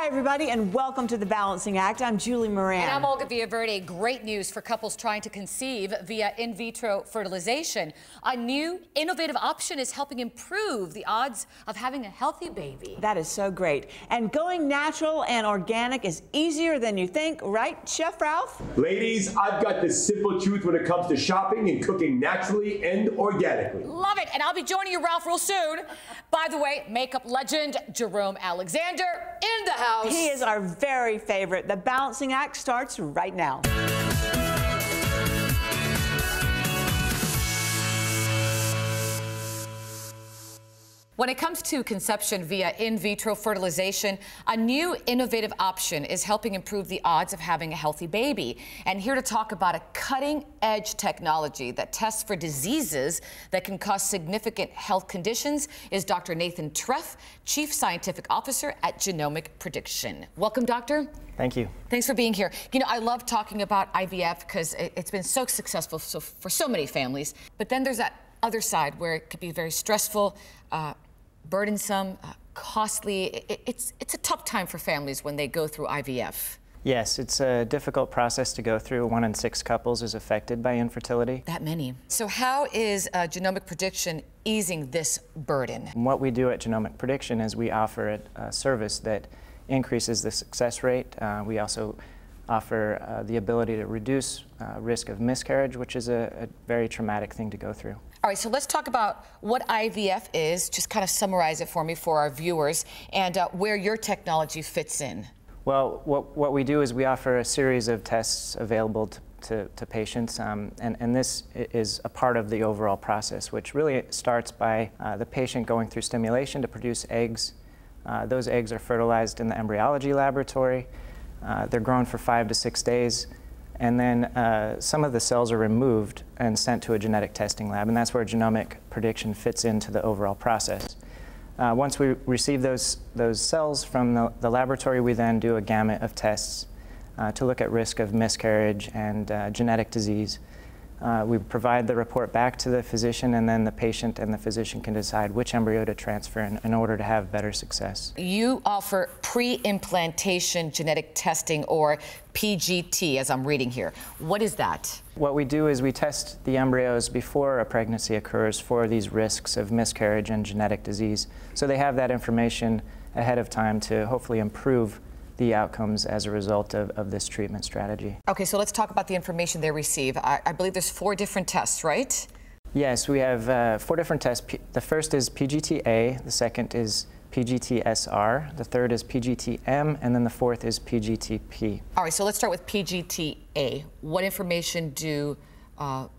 Hi, everybody, and welcome to The Balancing Act. I'm Julie Moran. And I'm Olga Villaverde. Great news for couples trying to conceive via in vitro fertilization. A new, innovative option is helping improve the odds of having a healthy baby. That is so great. And going natural and organic is easier than you think, right, Chef Ralph? Ladies, I've got the simple truth when it comes to shopping and cooking naturally and organically. Love it. And I'll be joining you, Ralph, real soon. By the way, makeup legend Jerome Alexander in the house. He is our very favorite. The Balancing Act starts right now. When it comes to conception via in vitro fertilization, a new innovative option is helping improve the odds of having a healthy baby. And here to talk about a cutting-edge technology that tests for diseases that can cause significant health conditions is Dr. Nathan Treff, Chief Scientific Officer at Genomic Prediction. Welcome, Doctor. Thank you. Thanks for being here. You know, I love talking about IVF because it's been so successful for so many families. But then there's that other side where it could be very stressful, burdensome, costly. It's a tough time for families when they go through IVF. Yes, it's a difficult process to go through. 1 in 6 couples is affected by infertility. That many. So how is Genomic Prediction easing this burden? And what we do at Genomic Prediction is we offer a service that increases the success rate. We also offer the ability to reduce risk of miscarriage, which is a very traumatic thing to go through. All right, so let's talk about what IVF is. Just kind of summarize it for me for our viewers and where your technology fits in. Well, what we do is we offer a series of tests available to patients, and this is a part of the overall process, which really starts by the patient going through stimulation to produce eggs. Those eggs are fertilized in the embryology laboratory. They're grown for 5 to 6 days. And then some of the cells are removed and sent to a genetic testing lab, and that's where Genomic Prediction fits into the overall process. Once we receive those cells from the laboratory, we then do a gamut of tests to look at risk of miscarriage and genetic disease. We provide the report back to the physician, and then the patient and the physician can decide which embryo to transfer in order to have better success. You offer pre-implantation genetic testing, or PGT, as I'm reading here. What is that? What we do is we test the embryos before a pregnancy occurs for these risks of miscarriage and genetic disease. So they have that information ahead of time to hopefully improve the outcomes as a result of this treatment strategy. Okay, so let's talk about the information they receive. I believe there's 4 different tests, right? Yes, we have 4 different tests. The first is PGT-A, the second is PGT-SR, the third is PGT-M, and then the fourth is PGT-P. All right, so let's start with PGT-A. What information do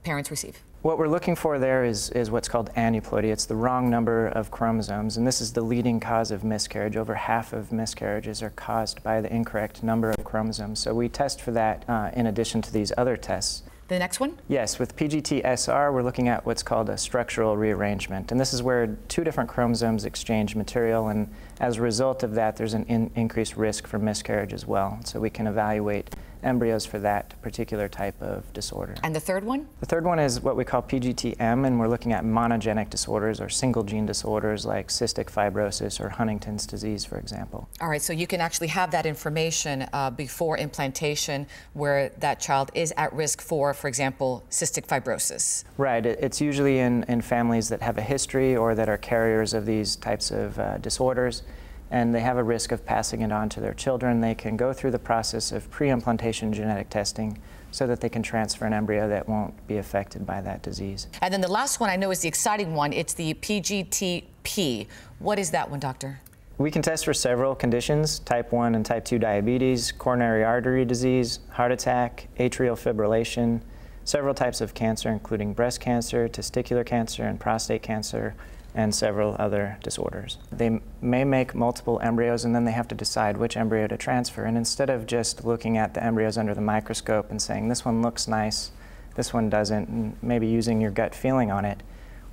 parents receive? What we're looking for there is what's called aneuploidy. It's the wrong number of chromosomes, and this is the leading cause of miscarriage. Over half of miscarriages are caused by the incorrect number of chromosomes. So we test for that in addition to these other tests. The next one? Yes, with PGT-SR, we're looking at what's called a structural rearrangement. And this is where 2 different chromosomes exchange material, and as a result of that, there's an increased risk for miscarriage as well. So we can evaluate embryos for that particular type of disorder. And the third one? The third one is what we call PGT-M, and we're looking at monogenic disorders or single gene disorders like cystic fibrosis or Huntington's disease, for example. All right, so you can actually have that information before implantation where that child is at risk for example, cystic fibrosis. Right, it's usually in families that have a history or that are carriers of these types of disorders, and they have a risk of passing it on to their children. They can go through the process of pre-implantation genetic testing so that they can transfer an embryo that won't be affected by that disease. And then the last one I know is the exciting one. It's the PGT-P. What is that one, Doctor? We can test for several conditions: type 1 and type 2 diabetes, coronary artery disease, heart attack, atrial fibrillation, several types of cancer, including breast cancer, testicular cancer, and prostate cancer, and several other disorders. They may make multiple embryos, and then they have to decide which embryo to transfer. And instead of just looking at the embryos under the microscope and saying, this one looks nice, this one doesn't, and maybe using your gut feeling on it,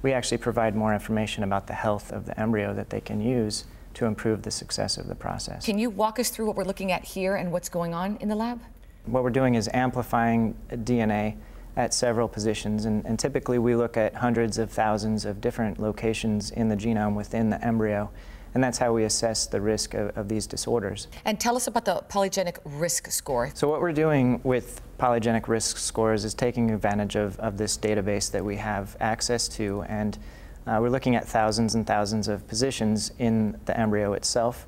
we actually provide more information about the health of the embryo that they can use to improve the success of the process. Can you walk us through what we're looking at here and what's going on in the lab? What we're doing is amplifying DNA at several positions, and typically we look at hundreds of thousands of different locations in the genome within the embryo, and that's how we assess the risk of these disorders. And tell us about the polygenic risk score. So what we're doing with polygenic risk scores is taking advantage of this database that we have access to, and we're looking at thousands and thousands of positions in the embryo itself.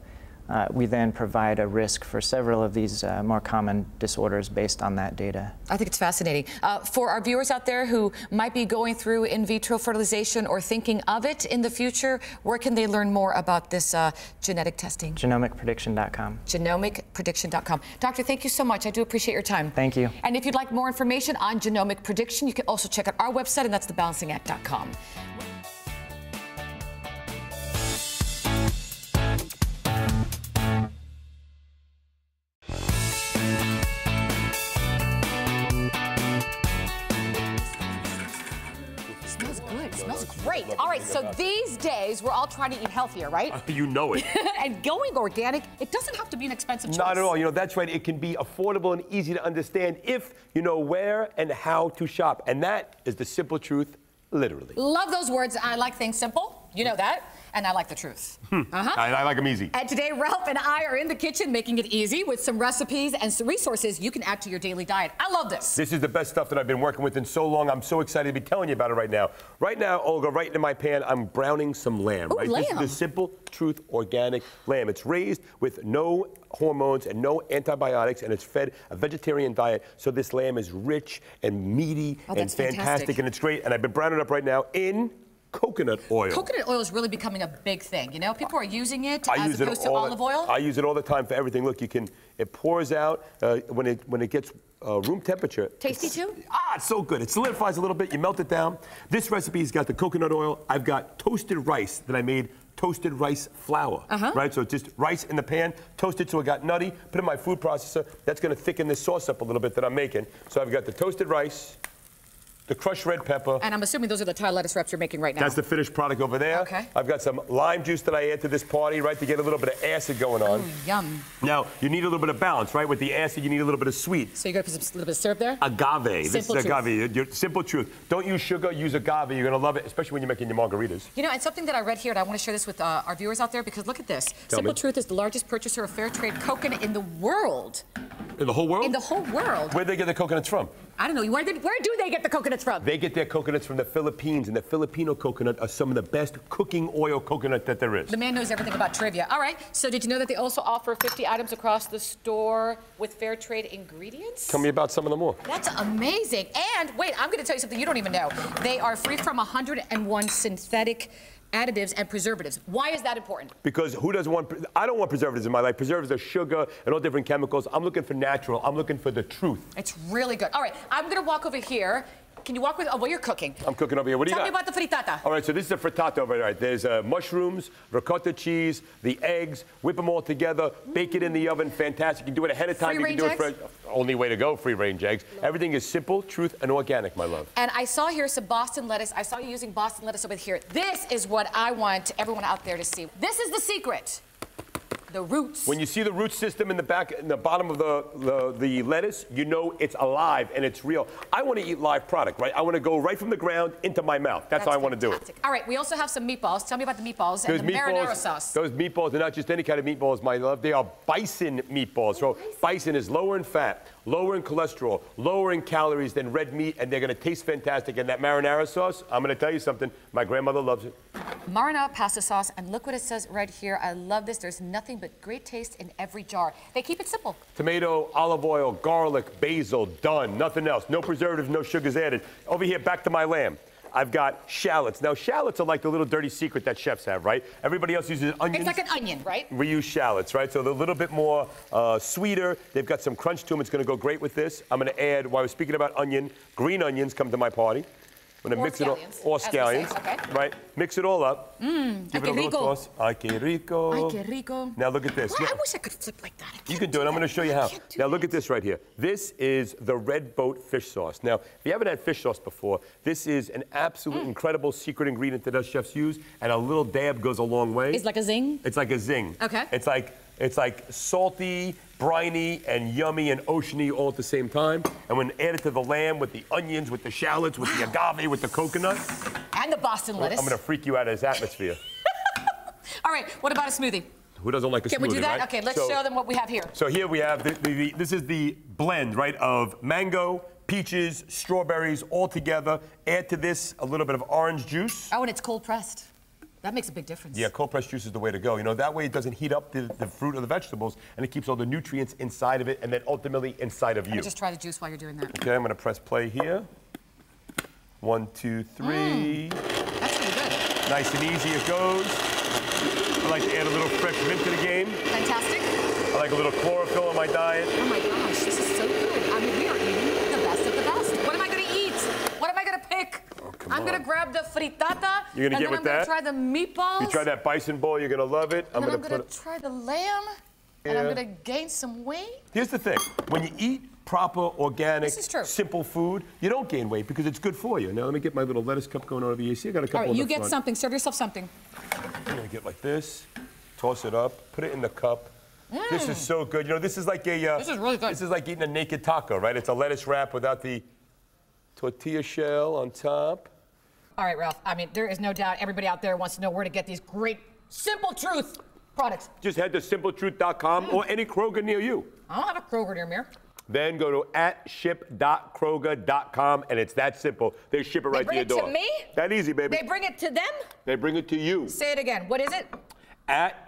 We then provide a risk for several of these more common disorders based on that data. I think it's fascinating. For our viewers out there who might be going through in vitro fertilization or thinking of it in the future, where can they learn more about this genetic testing? GenomicPrediction.com. GenomicPrediction.com. Doctor, thank you so much. I do appreciate your time. Thank you. And if you'd like more information on genomic prediction, you can also check out our website, and that's thebalancingact.com. Great. All right, so these days, we're all trying to eat healthier, right? You know it. And going organic, it doesn't have to be an expensive choice. Not at all. You know, that's right. It can be affordable and easy to understand if you know where and how to shop. And that is the simple truth, literally. Love those words. I like things simple. You know that. And I like the truth. I like them easy. And today, Ralph and I are in the kitchen making it easy with some recipes and some resources you can add to your daily diet. I love this. This is the best stuff that I've been working with in so long. I'm so excited to be telling you about it right now. Right now, Olga, right into my pan, I'm browning some lamb. Ooh, right? lamb. This is the simple truth organic lamb. It's raised with no hormones and no antibiotics, and it's fed a vegetarian diet. So this lamb is rich and meaty and fantastic, and it's great. And I've been browning it up right now in coconut oil. Coconut oil is really becoming a big thing. You know, people are using it as opposed to olive oil. I use it all the time for everything. Look, it pours out when it gets room temperature. Tasty too? It's so good. It solidifies a little bit. You melt it down. This recipe's got the coconut oil. I've got toasted rice that I made. Toasted rice flour, right? So just rice in the pan, toasted so it got nutty, put it in my food processor. That's gonna thicken this sauce up a little bit that I'm making. So I've got the toasted rice, the crushed red pepper. And I'm assuming those are the Thai lettuce wraps you're making right now. That's the finished product over there. Okay. I've got some lime juice that I add to this party, right, to get a little bit of acid going on. Ooh, yum. Now, you need a little bit of balance, right? With the acid, you need a little bit of sweet. So you're gonna put a little bit of syrup there? Agave. Simple This is truth. agave. Simple truth. Don't use sugar, use agave. You're gonna love it, especially when you're making your margaritas. You know, and something that I read here, and I want to share this with our viewers out there, because look at this. Simple Truth is the largest purchaser of fair trade coconut in the world. In the whole world? In the whole world. Where'd they get the coconuts from? I don't know. Where do they get the coconuts from? They get their coconuts from the Philippines, and the Filipino coconut are some of the best cooking oil coconut that there is. The man knows everything about trivia. All right, so did you know that they also offer 50 items across the store with fair trade ingredients? Tell me about some of them more. That's amazing. And wait, I'm going to tell you something you don't even know. They are free from 101 synthetic additives and preservatives. Why is that important? Because who doesn't want, I don't want preservatives in my life. Preservatives are sugar and all different chemicals. I'm looking for natural. I'm looking for the truth. It's really good. All right, I'm going to walk over here. Can you walk with, well, you're cooking. I'm cooking over here. What do you got? Tell me about the frittata. All right, so this is a frittata over there. Right? There's mushrooms, ricotta cheese, the eggs, whip them all together, bake it in the oven. Fantastic. You can do it ahead of time. You can do it for only way to go, free-range eggs. Everything is simple, truth, and organic, my love. And I saw here some Boston lettuce. I saw you using Boston lettuce over here. This is what I want everyone out there to see. This is the secret. The roots. When you see the root system in the back, in the bottom of the lettuce, you know it's alive and it's real. I want to eat live product, right? I want to go right from the ground into my mouth. That's how I want to do it. All right, we also have some meatballs. Tell me about the meatballs and the marinara sauce. Those meatballs are not just any kind of meatballs, my love. They are bison meatballs. So bison is lower in fat, lower in cholesterol, lower in calories than red meat, and they're going to taste fantastic. And that marinara sauce, I'm going to tell you something. My grandmother loves it. Marinara pasta sauce, and look what it says right here. I love this. There's nothing but great taste in every jar. They keep it simple. Tomato, olive oil, garlic, basil, done. Nothing else. No preservatives, no sugars added. Over here, back to my lamb. I've got shallots. Now, shallots are like the little dirty secret that chefs have, right? Everybody else uses onions. It's like an onion, right? We use shallots, right? So they're a little bit more sweeter. They've got some crunch to them. It's going to go great with this. I'm going to add, while we're speaking about onion, green onions come to my party. I'm going to mix it all, or scallions, right? Mix it all up. Give it a little toss. Ay, que rico. Ay, que rico. Now look at this. Well, I wish I could flip like that. You can do it. I'm going to show you how. Now look at this right here. This is the red boat fish sauce. Now, if you haven't had fish sauce before, this is an absolute incredible secret ingredient that us chefs use, and a little dab goes a long way. It's like a zing? It's like a zing. Okay. It's like salty, briny, and yummy and oceany all at the same time. And when added to the lamb with the onions, with the shallots, with the agave, with the coconut. And the Boston lettuce. I'm going to freak you out of this atmosphere. All All right, what about a smoothie? Who doesn't like a smoothie, Can we do that? right? Okay, let's show them what we have here. So here we have, this is the blend, right, of mango, peaches, strawberries, all together. Add to this a little bit of orange juice. Oh, and it's cold pressed. That makes a big difference. Yeah, cold pressed juice is the way to go. You know, that way it doesn't heat up the fruit or the vegetables, and it keeps all the nutrients inside of it, and then ultimately inside of you. Let me just try the juice while you're doing that. Okay, I'm gonna press play here. 1, 2, 3. That's really good. Nice and easy it goes. I like to add a little fresh mint to the game. Fantastic. I like a little chlorophyll in my diet. Oh my gosh, this is so good. I mean, we are eating the best of the best. What am I gonna eat? What am I gonna pick? I'm gonna grab the frittata. You're gonna get with that? I'm gonna try the meatballs. You try that bison ball, you're gonna love it. And then I'm gonna try the lamb. And I'm gonna gain some weight. Here's the thing, when you eat proper, organic, simple food, you don't gain weight because it's good for you. Now let me get my little lettuce cup going over here. See, I got a couple. All right, in the you get front. something. Serve yourself something. I'm gonna get like this, toss it up, put it in the cup. This is so good. You know, this is like a. This is really good. This is like eating a naked taco, right? It's a lettuce wrap without the tortilla shell on top. All right, Ralph. I mean, there is no doubt everybody out there wants to know where to get these great Simple Truth products. Just head to simpletruth.com or any Kroger near you. I don't have a Kroger near me. Then go to @ship.kroger.com, and it's that simple. They ship it right to your door. They bring it to me? That easy, baby. They bring it to them? They bring it to you. Say it again. What is it?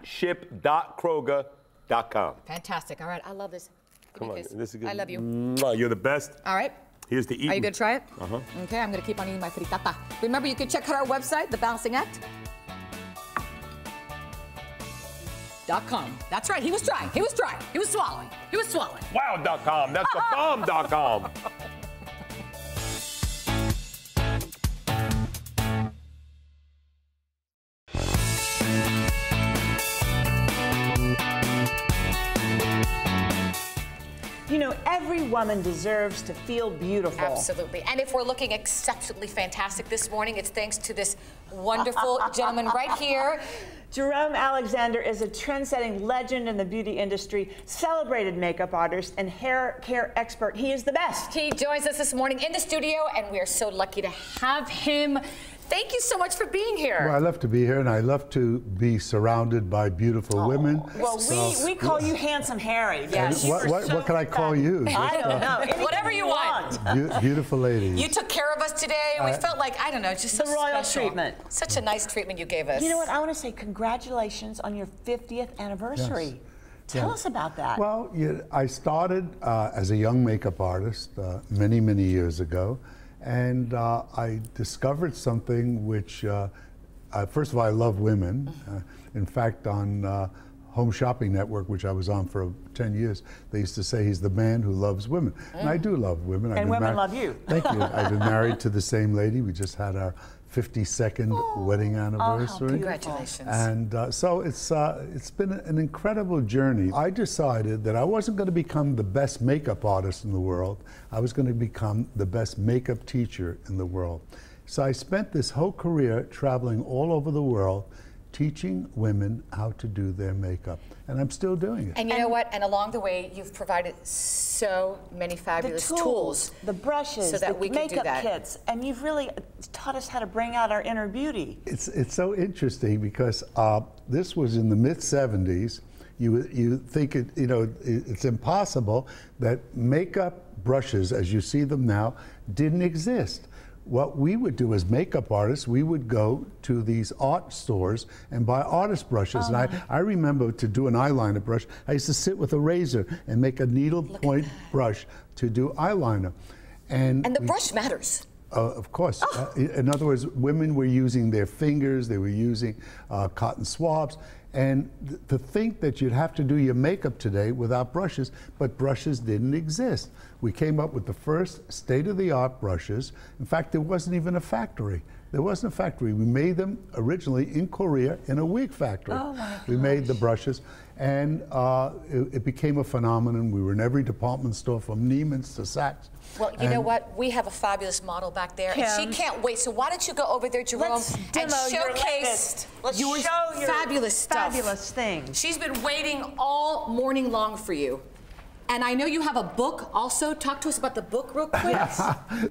@ship.kroger.com. Fantastic. All right, I love this. Come on, this is good. I love you. Mwah, you're the best. All right. Here's the eating. Are you gonna try it? Uh-huh. Okay, I'm gonna keep on eating my frittata. Remember, you can check out our website, thebalancing.com. That's right, he was trying, he was trying, he was swallowing, he was swallowing. Wow.com, that's the bomb.com. You know, every woman deserves to feel beautiful. Absolutely. And if we're looking exceptionally fantastic this morning, it's thanks to this wonderful gentleman right here. Jerome Alexander is a trend-setting legend in the beauty industry, celebrated makeup artist, and hair care expert. He is the best. He joins us this morning in the studio, and we are so lucky to have him. Thank you so much for being here. Well, I love to be here, and I love to be surrounded by beautiful women. Well, we call you Handsome Harry. Yes. What can I call you? I don't know. Whatever you want. Beautiful ladies. You took care of us today, and we felt like, I don't know, just the so royal special. treatment. Such a nice treatment you gave us. You know what? I want to say congratulations on your 50th anniversary. Yes. Tell us about that. Well, I started as a young makeup artist many, many years ago. And I discovered something which, first of all, I love women. In fact, on Home Shopping Network, which I was on for 10 years, they used to say he's the man who loves women. And I do love women. And women love you. Thank you. I've been married to the same lady. We just had our 52nd wedding anniversary. Congratulations. And so it's been an incredible journey. I decided that I wasn't going to become the best makeup artist in the world. I was going to become the best makeup teacher in the world. So I spent this whole career traveling all over the world teaching women how to do their makeup. And I'm still doing it. And you know what? And along the way, you've provided so many fabulous tools. The brushes, so that the we can do makeup that. kits, and you've really taught us how to bring out our inner beauty. It's so interesting because this was in the mid-70s. You think it's impossible that makeup brushes, as you see them now, didn't exist. What we would do as makeup artists, we would go to these art stores and buy artist brushes. And I remember to do an eyeliner brush, I used to sit with a razor and make a needle point brush to do eyeliner. And the brush matters. Of course. In other words, women were using their fingers, they were using cotton swabs. And to think that you'd have to do your makeup today without brushes, but brushes didn't exist. We came up with the first state-of-the-art brushes. In fact, there wasn't even a factory. There wasn't a factory. We made them originally in Korea in a wig factory. Oh my gosh. We made the brushes, and it became a phenomenon. We were in every department store from Neiman's to Saks. Well, you know what? We have a fabulous model back there, and she can't wait. So why don't you go over there, Jerome, and showcase your fabulous stuff. Fabulous things. She's been waiting all morning long for you. And I know you have a book also. Talk to us about the book real quick.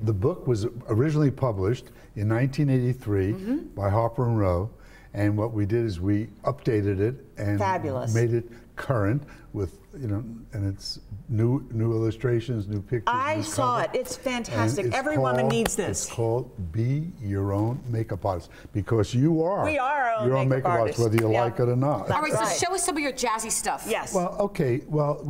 The book was originally published in 1983 by Harper & Row. And what we did is we updated it and Fabulous. made it current with, you know, and it's new illustrations, new pictures. I new saw cover. it. It's fantastic. And it's Every woman needs this. It's called Be Your Own Makeup Artist, because you are. We are our own your own makeup artists. whether you like it or not. All right, right. so show us some of your jazzy stuff. Yes. Well, okay. Well,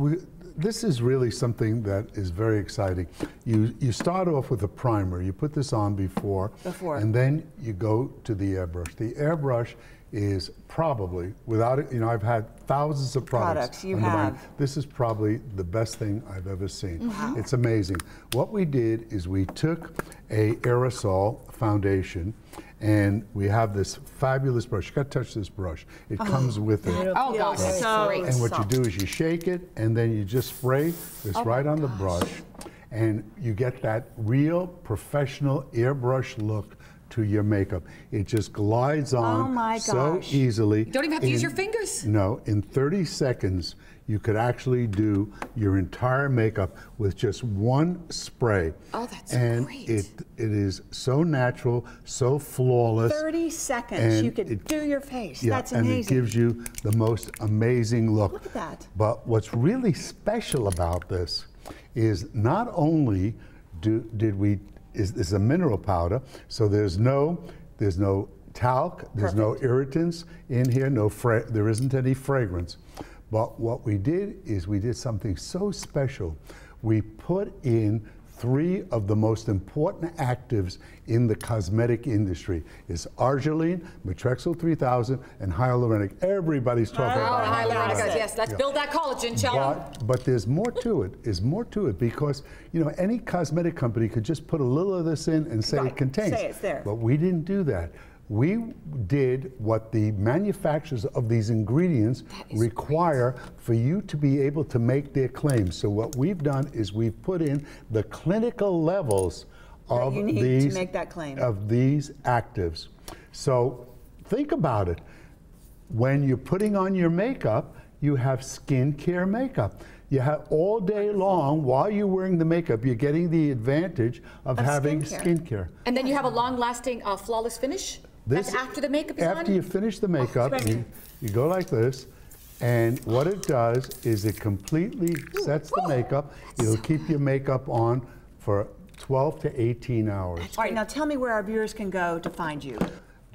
this is really something that is very exciting. You start off with a primer. You put this on before. And then you go to the airbrush. The airbrush is probably, without it, you know, I've had thousands of products. You have. This is probably the best thing I've ever seen. It's amazing. What we did is we took a aerosol foundation, and we have this fabulous brush. You got to touch this brush. It comes with it. Oh gosh, that's great. And what you do is you shake it, and then you just spray this right on the brush, and you get that real professional airbrush look to your makeup. It just glides on so easily. You don't even have to use your fingers. No, in 30 seconds, you could actually do your entire makeup with just one spray. Oh, that's and great. It is so natural, so flawless. 30 seconds, and you could do your face. Yeah, That's amazing. and it gives you the most amazing look. Look at that. But what's really special about this is not only is a mineral powder, so there's no talc, there's no irritants in here, there isn't any fragrance. But what we did is we did something so special. We put in 3 of the most important actives in the cosmetic industry. It's arginine, Matrexyl 3000, and hyaluronic. Everybody's talking about hyaluronic. Yes, let's build that collagen, shall we? But there's more to it. There's more to it, because, you know, any cosmetic company could just put a little of this in and say it contains. Say it's there. But we didn't do that. We did what the manufacturers of these ingredients require for you to be able to make their claims. So what we've done is we've put in the clinical levels of you need these to make that claim. of these actives. So think about it. When you're putting on your makeup, you have skincare makeup. You have all day long, while you're wearing the makeup, you're getting the advantage of having skincare. And then you have a long-lasting, flawless finish? That's after the makeup is on? After you finish the makeup, you go like this, and what it does is it completely sets the makeup. It'll keep your makeup on for 12 to 18 hours. All right, now tell me where our viewers can go to find you.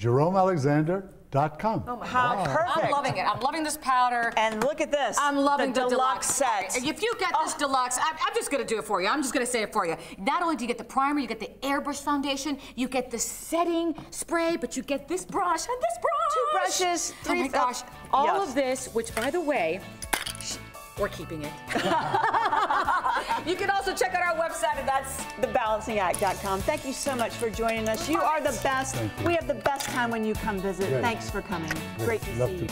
JeromeAlexander.com. Oh my How gosh. perfect. I'm loving it. I'm loving this powder. And look at this. I'm loving the deluxe set. If you get this deluxe, I'm just going to do it for you. I'm just going to say it for you. Not only do you get the primer, you get the airbrush foundation, you get the setting spray, but you get this brush and this brush. 2 brushes, 3. Oh my gosh. All of this, which by the way, we're keeping it. You can also check out our website, and that's thebalancingact.com. Thank you so much for joining us. You are the best. We have the best time when you come visit. Great. Thanks for coming. Great to see you.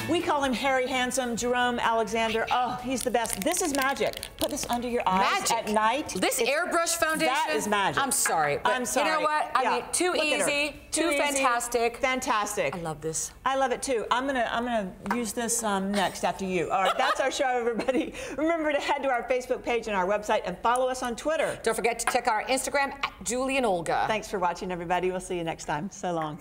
We call him Harry Handsome, Jerome Alexander. Oh, he's the best. This is magic. Put this under your eyes at night. This airbrush foundation. That is magic. I'm sorry. But I'm sorry. You know what? I mean, too easy, too fantastic. Fantastic. I love this. I love it too. I'm gonna use this next after you. All right, that's our show, everybody. Remember to head to our Facebook page and our website and follow us on Twitter. Don't forget to check out our Instagram at Julie and Olga. Thanks for watching, everybody. We'll see you next time. So long.